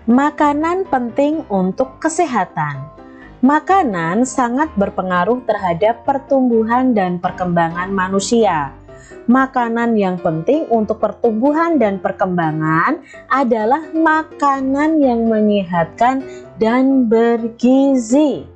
Makanan penting untuk kesehatan. Makanan sangat berpengaruh terhadap pertumbuhan dan perkembangan manusia. Makanan yang penting untuk pertumbuhan dan perkembangan adalah makanan yang menyehatkan dan bergizi.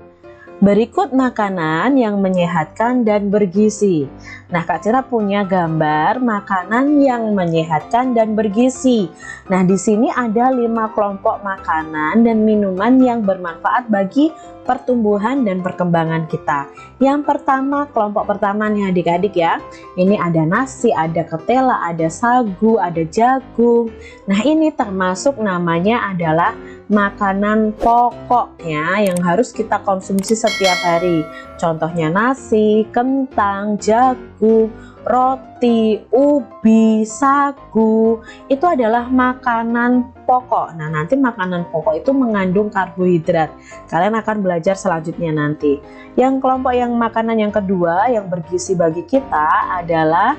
Berikut makanan yang menyehatkan dan bergizi. Nah, Kak Cira punya gambar makanan yang menyehatkan dan bergizi. Nah, di sini ada 5 kelompok makanan dan minuman yang bermanfaat bagi pertumbuhan dan perkembangan kita. Yang pertama, kelompok pertama nih adik-adik ya. Ini ada nasi, ada ketela, ada sagu, ada jagung. Nah, ini termasuk namanya adalah makanan pokok ya yang harus kita konsumsi setiap hari. Contohnya nasi, kentang, jagung, roti, ubi, sagu. Itu adalah makanan pokok. Nah, nanti makanan pokok itu mengandung karbohidrat. Kalian akan belajar selanjutnya nanti. Yang kelompok yang makanan yang kedua yang bergizi bagi kita adalah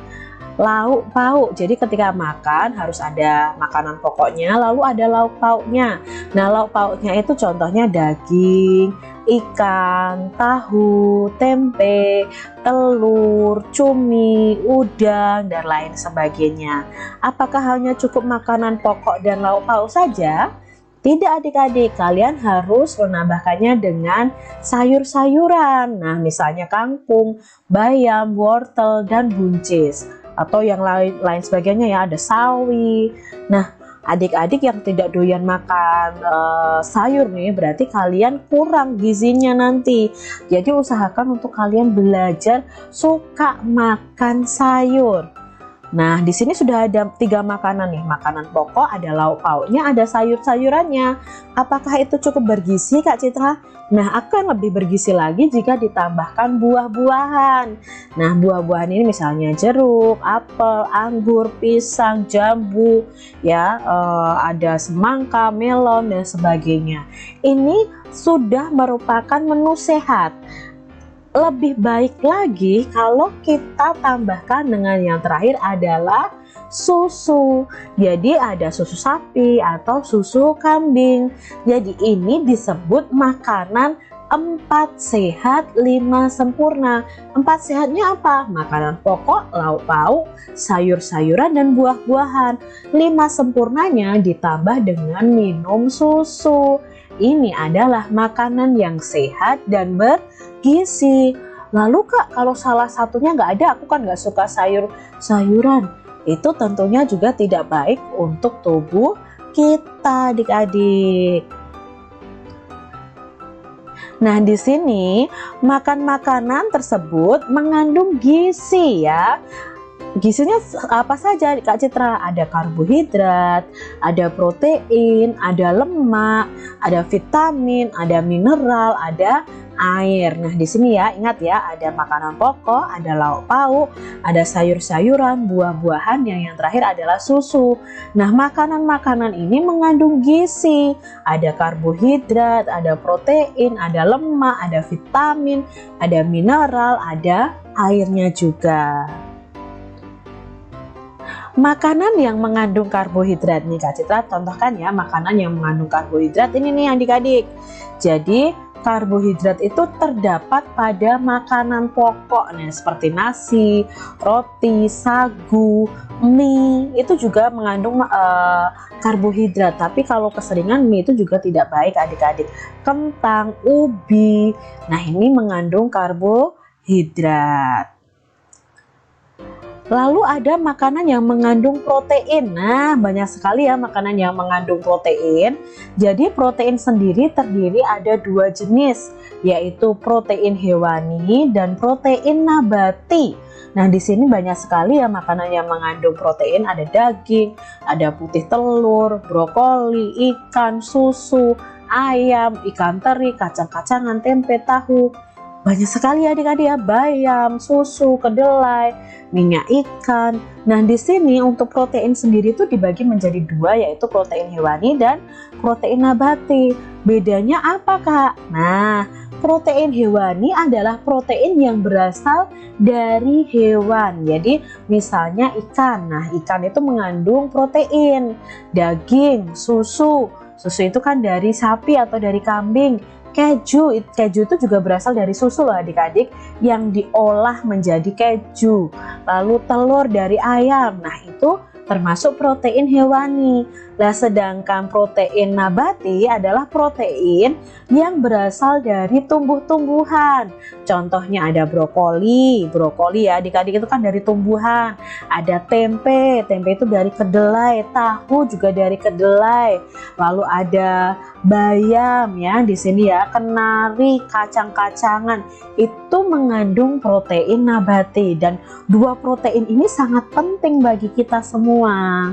lauk pauk. Jadi ketika makan harus ada makanan pokoknya, lalu ada lauk pauknya. Nah, lauk pauknya itu contohnya daging, ikan, tahu, tempe, telur, cumi, udang, dan lain sebagainya. Apakah hanya cukup makanan pokok dan lauk pauk saja? Tidak adik-adik, kalian harus menambahkannya dengan sayur-sayuran. Nah, misalnya kangkung, bayam, wortel, dan buncis. Atau yang lain sebagainya ya, ada sawi. Nah, adik-adik yang tidak doyan makan sayur nih, berarti kalian kurang gizinya nanti. Jadi usahakan untuk kalian belajar suka makan sayur. Nah, di sini sudah ada 3 makanan nih, makanan pokok, ada lauk pauknya, ada sayur-sayurannya. Apakah itu cukup bergizi, Kak Citra? Nah, akan lebih bergizi lagi jika ditambahkan buah-buahan. Nah, buah-buahan ini misalnya jeruk, apel, anggur, pisang, jambu, ya, ada semangka, melon, dan sebagainya. Ini sudah merupakan menu sehat. Lebih baik lagi kalau kita tambahkan dengan yang terakhir adalah susu. Jadi ada susu sapi atau susu kambing. Jadi ini disebut makanan 4 sehat 5 sempurna. 4 sehatnya apa? Makanan pokok, lauk pauk, sayur-sayuran, dan buah-buahan. 5 sempurnanya ditambah dengan minum susu. Ini adalah makanan yang sehat dan bergizi. Lalu Kak, kalau salah satunya nggak ada, aku kan nggak suka sayuran. Itu tentunya juga tidak baik untuk tubuh kita, adik-adik. Nah, di sini makan makanan tersebut mengandung gizi ya. Gizinya apa saja Kak Citra? Ada karbohidrat, ada protein, ada lemak, ada vitamin, ada mineral, ada air. Nah, di sini ya, ingat ya, ada makanan pokok, ada lauk pauk, ada sayur-sayuran, buah-buahan, yang terakhir adalah susu. Nah, makanan-makanan ini mengandung gizi. Ada karbohidrat, ada protein, ada lemak, ada vitamin, ada mineral, ada airnya juga. Makanan yang mengandung karbohidrat nih Kak Citra, contohkan ya makanan yang mengandung karbohidrat ini nih adik-adik. Jadi karbohidrat itu terdapat pada makanan pokok nih, seperti nasi, roti, sagu, mie, itu juga mengandung karbohidrat. Tapi kalau keseringan mie itu juga tidak baik adik-adik. Kentang, ubi, nah ini mengandung karbohidrat. Lalu ada makanan yang mengandung protein. Nah, banyak sekali ya makanan yang mengandung protein. Jadi protein sendiri terdiri ada 2 jenis, yaitu protein hewani dan protein nabati. Nah, di sini banyak sekali ya makanan yang mengandung protein, ada daging, ada putih telur, brokoli, ikan, susu, ayam, ikan teri, kacang-kacangan, tempe, tahu. Banyak sekali adik-adik ya, bayam, susu, kedelai, minyak ikan. Nah, di sini untuk protein sendiri itu dibagi menjadi 2, yaitu protein hewani dan protein nabati. Bedanya apa, Kak? Nah, protein hewani adalah protein yang berasal dari hewan. Jadi, misalnya ikan. Nah, ikan itu mengandung protein, daging, susu, Susu itu kan dari sapi atau dari kambing. Keju itu juga berasal dari susu loh adik-adik, yang diolah menjadi keju. Lalu telur dari ayam, nah itu termasuk protein hewani. Nah, sedangkan protein nabati adalah protein yang berasal dari tumbuh-tumbuhan. Contohnya ada brokoli ya adik-adik, itu kan dari tumbuhan. Ada tempe itu dari kedelai, tahu juga dari kedelai. Lalu ada bayam ya di sini ya, kenari, kacang-kacangan itu mengandung protein nabati, dan dua protein ini sangat penting bagi kita semua.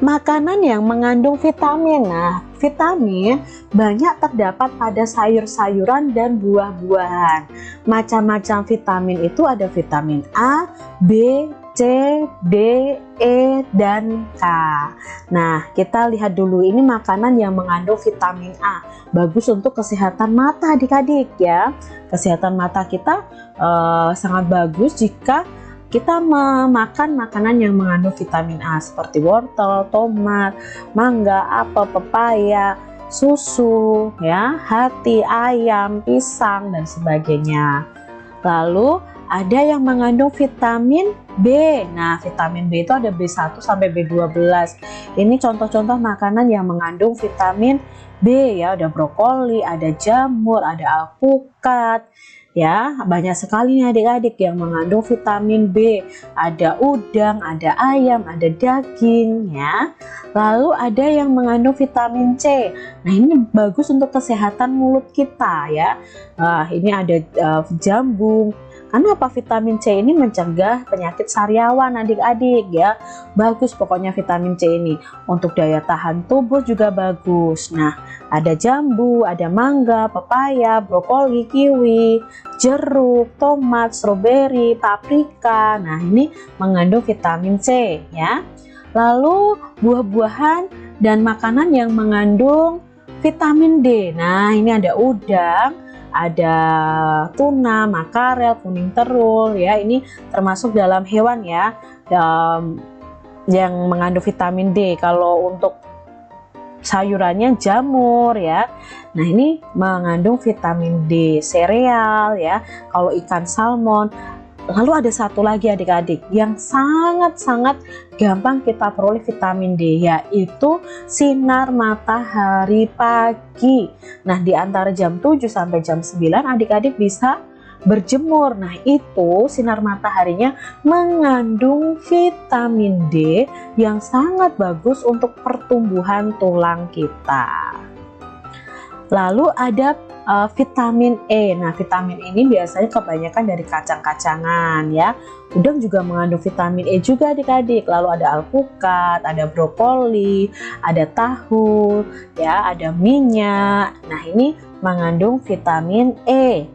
Makanan yang mengandung vitamin. Nah, vitamin banyak terdapat pada sayur-sayuran dan buah-buahan. Macam-macam vitamin itu ada vitamin A, B, C, D, E, dan K. Nah, kita lihat dulu ini makanan yang mengandung vitamin A. Bagus untuk kesehatan mata adik-adik ya. Kesehatan mata kita sangat bagus jika kita memakan makanan yang mengandung vitamin A seperti wortel, tomat, mangga, apel, pepaya, susu, ya, hati, ayam, pisang, dan sebagainya. Lalu ada yang mengandung vitamin B. Nah, vitamin B itu ada B1 sampai B12. Ini contoh-contoh makanan yang mengandung vitamin B ya, ada brokoli, ada jamur, ada alpukat. Ya, banyak sekali nih adik-adik yang mengandung vitamin B. Ada udang, ada ayam, ada daging ya. Lalu ada yang mengandung vitamin C. Nah, ini bagus untuk kesehatan mulut kita ya. Ini ada jambu. Kenapa vitamin C ini mencegah penyakit sariawan adik-adik ya. Bagus pokoknya vitamin C ini. Untuk daya tahan tubuh juga bagus. Nah, ada jambu, ada mangga, pepaya, brokoli, kiwi, jeruk, tomat, stroberi, paprika. Nah, ini mengandung vitamin C ya. Lalu buah-buahan dan makanan yang mengandung vitamin D. Nah, ini ada udang, ada tuna, makarel, kuning terul ya. Ini termasuk dalam hewan ya, yang mengandung vitamin D. Kalau untuk sayurannya jamur ya. Nah, ini mengandung vitamin D. Sereal ya, kalau ikan salmon. Lalu ada satu lagi adik-adik yang sangat-sangat gampang kita peroleh vitamin D, yaitu sinar matahari pagi. Nah, di antara jam 7 sampai jam 9 adik-adik bisa berjemur. Nah, itu sinar mataharinya mengandung vitamin D yang sangat bagus untuk pertumbuhan tulang kita. Lalu ada vitamin E. Nah, vitamin ini biasanya kebanyakan dari kacang-kacangan ya. Udang juga mengandung vitamin E juga adik-adik. Lalu ada alpukat, ada brokoli, ada tahu ya, ada minyak. Nah, ini mengandung vitamin E.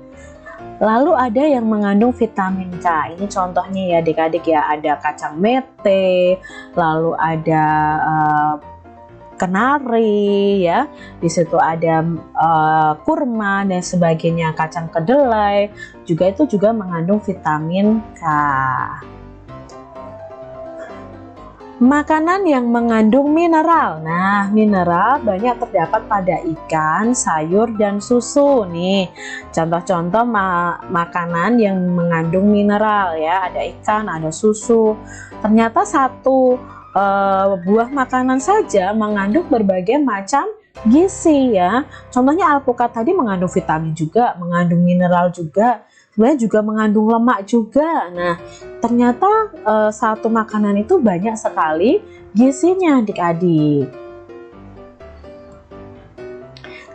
Lalu ada yang mengandung vitamin K. Ini contohnya ya adik-adik ya, ada kacang mete, lalu ada kenari ya, di situ ada kurma dan sebagainya, kacang kedelai juga itu juga mengandung vitamin K. Makanan yang mengandung mineral. Nah, mineral banyak terdapat pada ikan, sayur, dan susu nih. Contoh-contoh makanan yang mengandung mineral ya, ada ikan, ada susu. Ternyata satu buah makanan saja mengandung berbagai macam gizi ya. Contohnya alpukat tadi mengandung vitamin juga, mengandung mineral juga, sebenarnya juga mengandung lemak juga. Nah, ternyata satu makanan itu banyak sekali gizinya adik-adik.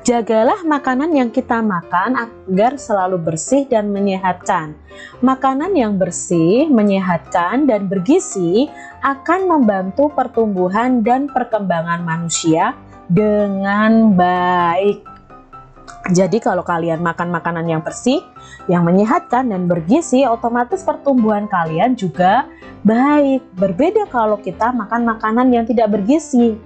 Jagalah makanan yang kita makan agar selalu bersih dan menyehatkan. Makanan yang bersih, menyehatkan, dan bergizi akan membantu pertumbuhan dan perkembangan manusia dengan baik. Jadi kalau kalian makan makanan yang bersih, yang menyehatkan dan bergizi, otomatis pertumbuhan kalian juga baik. Berbeda kalau kita makan makanan yang tidak bergizi.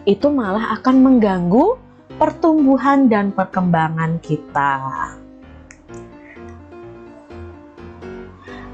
Itu malah akan mengganggu pertumbuhan dan perkembangan kita.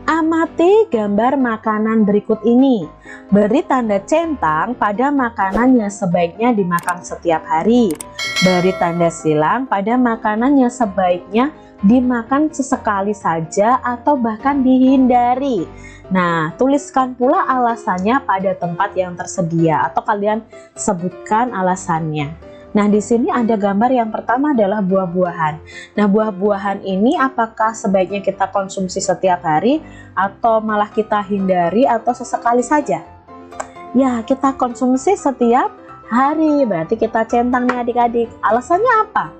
Amati gambar makanan berikut ini. Beri tanda centang pada makanan yang sebaiknya dimakan setiap hari. Beri tanda silang pada makanan yang sebaiknya dimakan sesekali saja atau bahkan dihindari. Nah, tuliskan pula alasannya pada tempat yang tersedia atau kalian sebutkan alasannya. Nah, di sini ada gambar yang pertama adalah buah-buahan. Nah, buah-buahan ini apakah sebaiknya kita konsumsi setiap hari atau malah kita hindari atau sesekali saja? Ya, kita konsumsi setiap hari. Berarti kita centang nih adik-adik. Alasannya apa?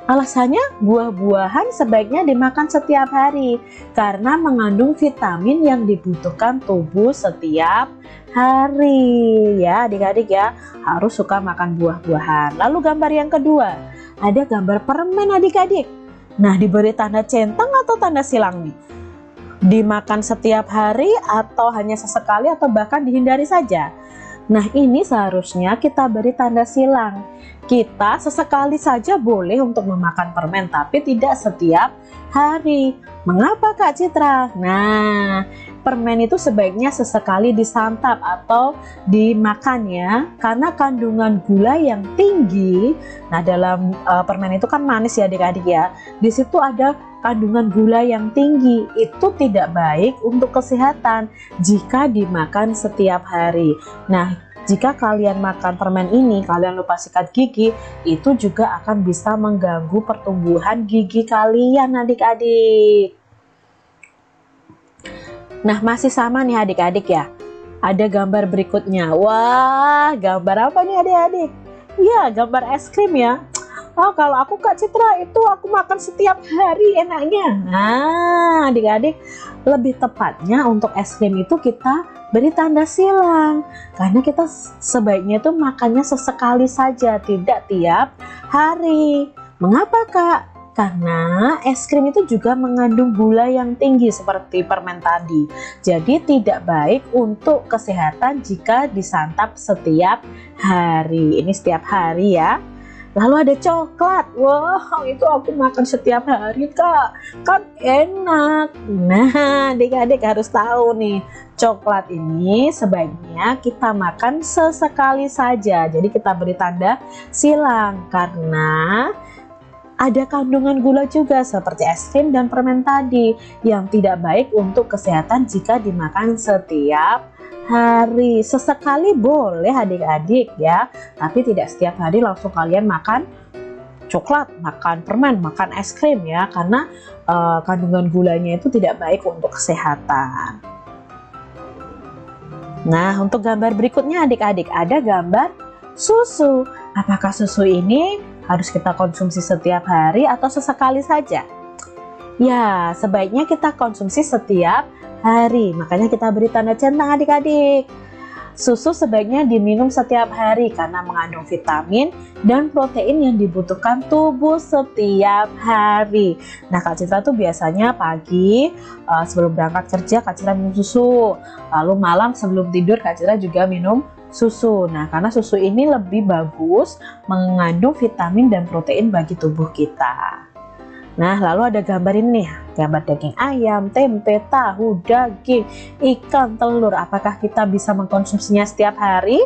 Alasannya buah-buahan sebaiknya dimakan setiap hari karena mengandung vitamin yang dibutuhkan tubuh setiap hari. Ya adik-adik ya, harus suka makan buah-buahan. Lalu gambar yang kedua, ada gambar permen adik-adik. Nah, diberi tanda centang atau tanda silang nih? Dimakan setiap hari atau hanya sesekali atau bahkan dihindari saja? Nah, ini seharusnya kita beri tanda silang. Kita sesekali saja boleh untuk memakan permen, tapi tidak setiap hari. Mengapa Kak Citra? Nah, permen itu sebaiknya sesekali disantap atau dimakan ya, karena kandungan gula yang tinggi. Nah, dalam permen itu kan manis ya adik-adik ya. Di situ ada kandungan gula yang tinggi, itu tidak baik untuk kesehatan jika dimakan setiap hari. Nah, jika kalian makan permen ini, kalian lupa sikat gigi, itu juga akan bisa mengganggu pertumbuhan gigi kalian adik-adik. Nah, masih sama nih adik-adik ya. Ada gambar berikutnya. Wah, gambar apa nih adik-adik? Ya, gambar es krim ya. Oh, kalau aku Kak Citra itu aku makan setiap hari enaknya. Nah, adik-adik, lebih tepatnya untuk es krim itu kita beri tanda silang. Karena kita sebaiknya itu makannya sesekali saja, tidak tiap hari. Mengapa Kak? Karena es krim itu juga mengandung gula yang tinggi seperti permen tadi. Jadi tidak baik untuk kesehatan jika disantap setiap hari. Ini setiap hari ya. Lalu ada coklat. Wow, itu aku makan setiap hari Kak, kan enak. Nah, adik-adik harus tahu nih, coklat ini sebaiknya kita makan sesekali saja. Jadi kita beri tanda silang karena ada kandungan gula juga seperti es krim dan permen tadi yang tidak baik untuk kesehatan jika dimakan setiap hari. Sesekali boleh adik-adik ya, tapi tidak setiap hari langsung kalian makan coklat, makan permen, makan es krim ya, karena kandungan gulanya itu tidak baik untuk kesehatan. Nah, untuk gambar berikutnya adik-adik ada gambar susu. Apakah susu ini harus kita konsumsi setiap hari atau sesekali saja? Ya, sebaiknya kita konsumsi setiap hari. Makanya kita beri tanda centang adik-adik. Susu sebaiknya diminum setiap hari karena mengandung vitamin dan protein yang dibutuhkan tubuh setiap hari. Nah, Kak Citra tuh biasanya pagi sebelum berangkat kerja Kak Citra minum susu. Lalu malam sebelum tidur Kak Citra juga minum susu. Nah, karena susu ini lebih bagus mengandung vitamin dan protein bagi tubuh kita. Nah, lalu ada gambar ini nih, gambar daging ayam, tempe, tahu, daging, ikan, telur. Apakah kita bisa mengkonsumsinya setiap hari?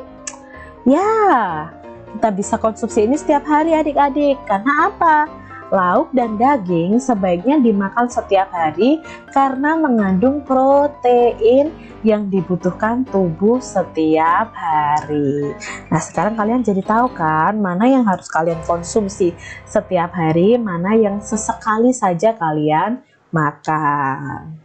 Ya, kita bisa konsumsi ini setiap hari adik-adik. Karena apa? Lauk dan daging sebaiknya dimakan setiap hari karena mengandung protein yang dibutuhkan tubuh setiap hari. Nah, sekarang kalian jadi tahu kan mana yang harus kalian konsumsi setiap hari, mana yang sesekali saja kalian makan.